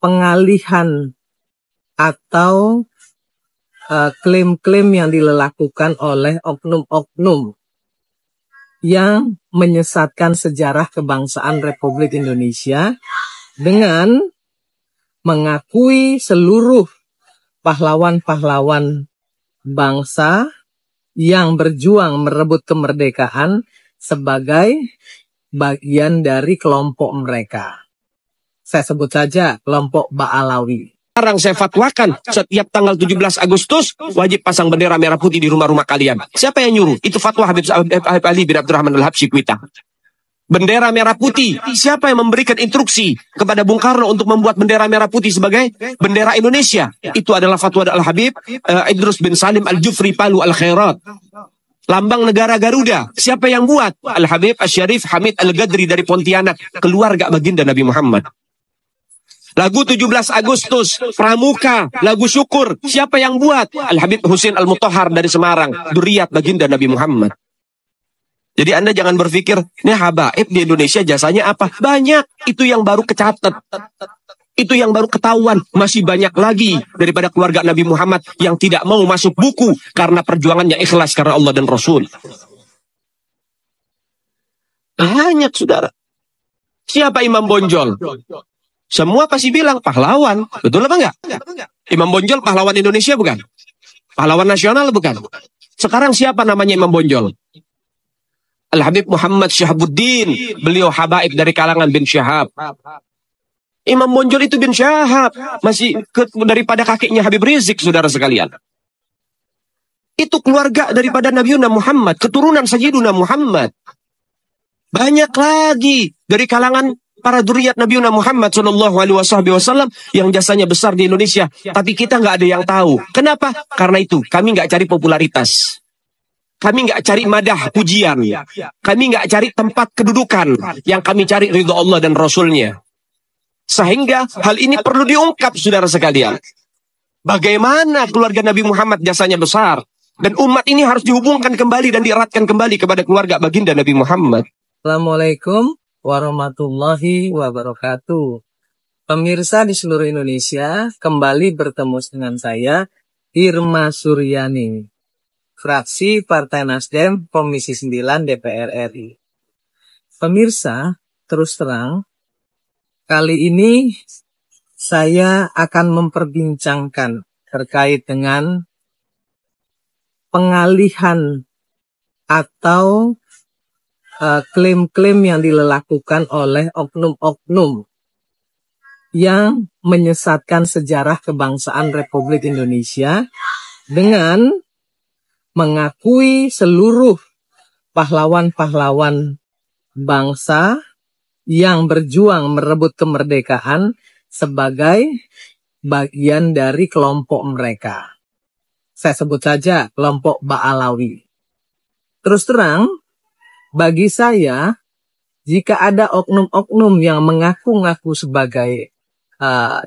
pengalihan atau klaim-klaim yang dilakukan oleh oknum-oknum yang menyesatkan sejarah kebangsaan Republik Indonesia dengan mengakui seluruh pahlawan-pahlawan bangsa yang berjuang merebut kemerdekaan sebagai bagian dari kelompok mereka. Saya sebut saja kelompok Ba'alawi. Sekarang saya fatwakan setiap tanggal 17 Agustus wajib pasang bendera merah putih di rumah-rumah kalian. Siapa yang nyuruh? Itu fatwa Habib Ali bin Abdurrahman Al-Habsyi Kuita. Bendera merah putih. Siapa yang memberikan instruksi kepada Bung Karno untuk membuat bendera merah putih sebagai bendera Indonesia? Itu adalah fatwa Al-Habib Idrus bin Salim Al-Jufri Palu Al-Khairat. Lambang negara Garuda. Siapa yang buat? Al-Habib Asy-Syarif Hamid Al-Gadri dari Pontianak. Keluarga baginda Nabi Muhammad. Lagu 17 Agustus, Pramuka, lagu syukur. Siapa yang buat? Al-Habib Husin Al-Mutahhar dari Semarang. Dzurriyyah baginda Nabi Muhammad. Jadi Anda jangan berpikir, ini habaib di Indonesia jasanya apa? Banyak. Itu yang baru kecatat. Itu yang baru ketahuan. Masih banyak lagi daripada keluarga Nabi Muhammad yang tidak mau masuk buku karena perjuangannya ikhlas karena Allah dan Rasul. Banyak, saudara. Siapa Imam Bonjol? Semua pasti bilang pahlawan. Betul apa enggak? Imam Bonjol pahlawan Indonesia bukan? Pahlawan nasional bukan? Sekarang siapa namanya Imam Bonjol? Al-Habib Muhammad Syahabuddin. Beliau habaib dari kalangan bin Syahab. Imam Bonjol itu bin Syahab. Masih daripada kakeknya Habib Rizik, saudara sekalian. Itu keluarga daripada Nabiuna Muhammad. Keturunan Sayyiduna Muhammad. Banyak lagi dari kalangan para dzurriyyat Nabiuna Muhammad SAW yang jasanya besar di Indonesia. Tapi kita nggak ada yang tahu. Kenapa? Karena itu kami nggak cari popularitas. Kami nggak cari madah pujian. Kami nggak cari tempat kedudukan. Yang kami cari ridho Allah dan Rasulnya. Sehingga hal ini perlu diungkap, saudara sekalian. Bagaimana keluarga Nabi Muhammad jasanya besar. Dan umat ini harus dihubungkan kembali dan dieratkan kembali kepada keluarga baginda Nabi Muhammad. Assalamualaikum warahmatullahi wabarakatuh. Pemirsa di seluruh Indonesia, kembali bertemu dengan saya, Irma Suryani, fraksi Partai Nasdem, Komisi 9 DPR RI. Pemirsa, terus terang, kali ini saya akan memperbincangkan terkait dengan pengalihan atau klaim-klaim yang dilakukan oleh oknum-oknum yang menyesatkan sejarah kebangsaan Republik Indonesia dengan mengakui seluruh pahlawan-pahlawan bangsa yang berjuang merebut kemerdekaan sebagai bagian dari kelompok mereka. Saya sebut saja kelompok Ba'alawi. Terus terang, bagi saya, jika ada oknum-oknum yang mengaku-ngaku sebagai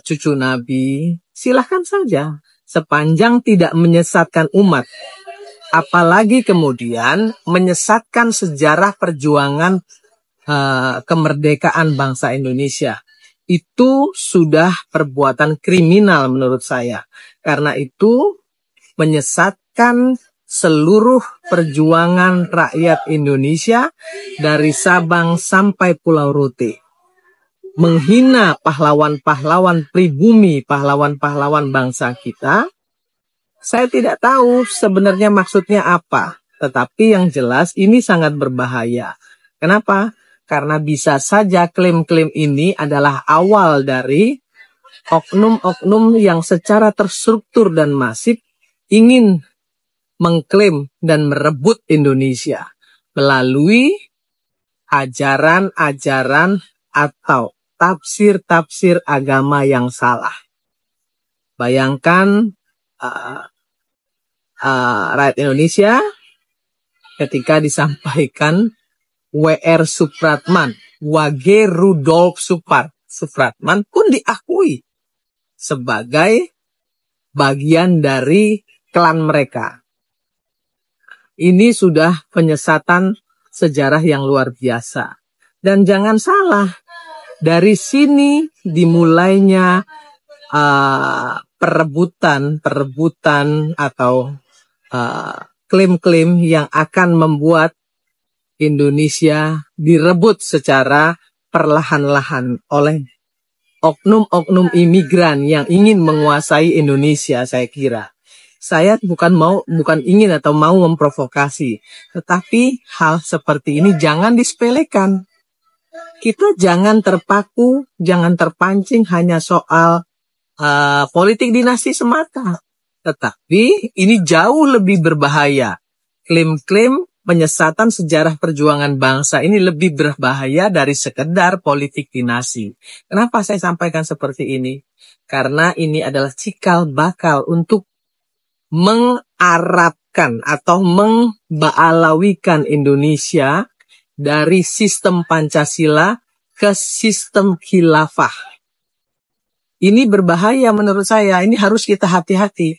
cucu Nabi, silahkan saja. Sepanjang tidak menyesatkan umat. Apalagi kemudian menyesatkan sejarah perjuangan kemerdekaan bangsa Indonesia. Itu sudah perbuatan kriminal menurut saya. Karena itu menyesatkan seluruh perjuangan rakyat Indonesia dari Sabang sampai Pulau Rote. Menghina pahlawan-pahlawan pribumi, pahlawan-pahlawan bangsa kita. Saya tidak tahu sebenarnya maksudnya apa. Tetapi yang jelas ini sangat berbahaya. Kenapa? Karena bisa saja klaim-klaim ini adalah awal dari oknum-oknum yang secara terstruktur dan masif ingin mengklaim dan merebut Indonesia melalui ajaran-ajaran atau tafsir-tafsir agama yang salah. Bayangkan rakyat Indonesia ketika disampaikan W.R. Supratman, Wage Rudolf Supratman pun diakui sebagai bagian dari klan mereka. Ini sudah penyesatan sejarah yang luar biasa. Dan jangan salah, Dari sini dimulainya perebutan atau klaim-klaim yang akan membuat Indonesia direbut secara perlahan-lahan oleh oknum-oknum imigran yang ingin menguasai Indonesia. Saya bukan ingin atau mau memprovokasi, tetapi hal seperti ini jangan disepelekan. Kita jangan terpaku, jangan terpancing hanya soal politik dinasti semata. Tetapi ini jauh lebih berbahaya. Klaim-klaim penyesatan sejarah perjuangan bangsa ini lebih berbahaya dari sekedar politik dinasti. Kenapa saya sampaikan seperti ini? Karena ini adalah cikal bakal untuk mengarabkan atau membaalawikan Indonesia dari sistem Pancasila ke sistem khilafah. Ini berbahaya menurut saya, ini harus kita hati-hati.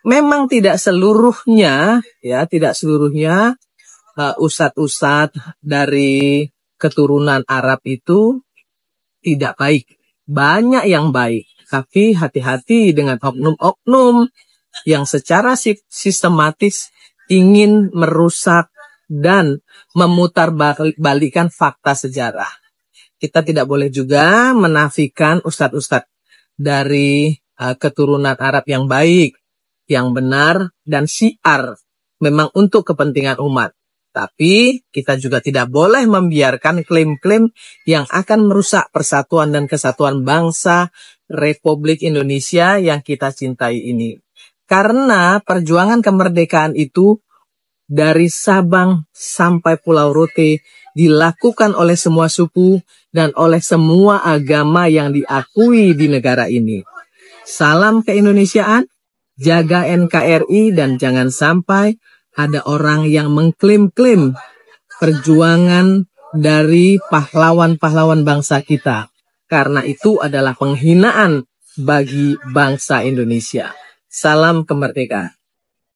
Memang tidak seluruhnya ustadz-ustadz dari keturunan Arab itu tidak baik. Banyak yang baik, tapi hati-hati dengan oknum-oknum yang secara sistematis ingin merusak dan memutarbalikkan fakta sejarah. Kita tidak boleh juga menafikan ustadz-ustadz dari keturunan Arab yang baik, yang benar, dan syiar memang untuk kepentingan umat. Tapi kita juga tidak boleh membiarkan klaim-klaim yang akan merusak persatuan dan kesatuan bangsa Republik Indonesia yang kita cintai ini. Karena perjuangan kemerdekaan itu dari Sabang sampai Pulau Rote dilakukan oleh semua suku dan oleh semua agama yang diakui di negara ini. Salam keindonesiaan, jaga NKRI, dan jangan sampai ada orang yang mengklaim-klaim perjuangan dari pahlawan-pahlawan bangsa kita. Karena itu adalah penghinaan bagi bangsa Indonesia. Salam kemerdekaan.